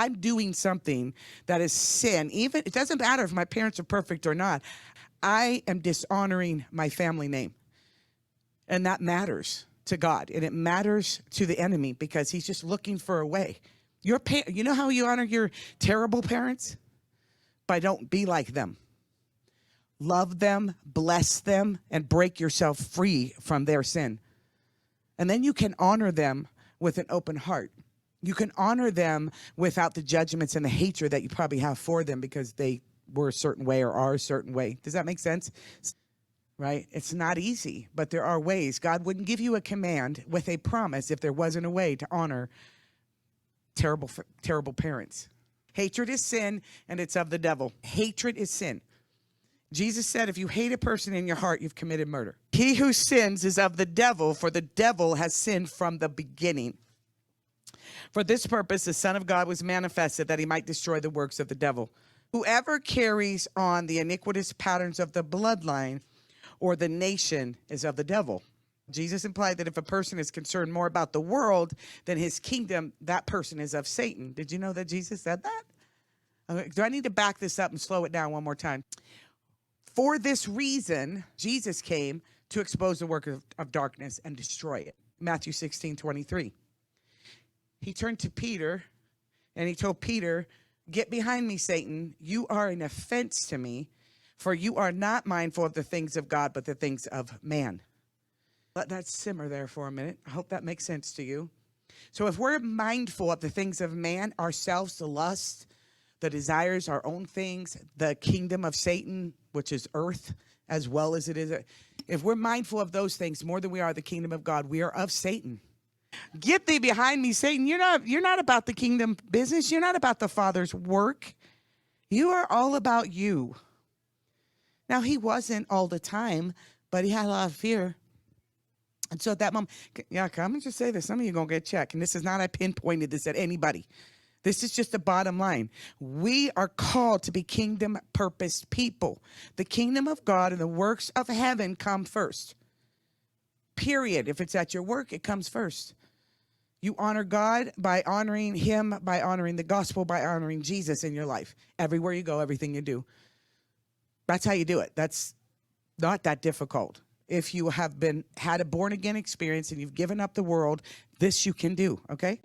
I'm doing something that is sin, even it doesn't matter if my parents are perfect or not, I am dishonoring my family name. And that matters to God, and it matters to the enemy because he's just looking for a way. You know how you honor your terrible parents? By don't be like them. Love them, bless them, and break yourself free from their sin. And then you can honor them with an open heart. You can honor them without the judgments and the hatred that you probably have for them because they were a certain way or are a certain way. Does that make sense? Right? It's not easy, but there are ways. God wouldn't give you a command with a promise if there wasn't a way to honor terrible parents. Hatred is sin, and it's of the devil. Hatred is sin. Jesus said, if you hate a person in your heart, you've committed murder. He who sins is of the devil, for the devil has sinned from the beginning. For this purpose, the Son of God was manifested that he might destroy the works of the devil. Whoever carries on the iniquitous patterns of the bloodline or the nation is of the devil. Jesus implied that if a person is concerned more about the world than his kingdom, that person is of Satan. Did you know that Jesus said that? Okay, do I need to back this up and slow it down one more time? For this reason, Jesus came to expose the work of darkness and destroy it. Matthew 16:23. He turned to Peter and he told Peter, get behind me, Satan. You are an offense to me, for you are not mindful of the things of God, but the things of man. Let that simmer there for a minute. I hope that makes sense to you. So if we're mindful of the things of man, ourselves, the lust, the desires, our own things, the kingdom of Satan, which is earth, as well as it is. If we're mindful of those things more than we are the kingdom of God, we are of Satan. Get thee behind me, Satan. You're not about the kingdom business. You're not about the Father's work. You are all about you. Now, he wasn't all the time, but he had a lot of fear. And so at that moment, yeah, I'm going to just say this. Some of you are going to get checked. And this is not, I pinpointed this at anybody. This is just the bottom line. We are called to be kingdom-purposed people. The kingdom of God and the works of heaven come first. Period. If it's at your work, it comes first. You honor God by honoring him, by honoring the gospel, by honoring Jesus in your life. Everywhere you go, everything you do. That's how you do it. That's not that difficult. If you have had a born-again experience and you've given up the world, this you can do, okay?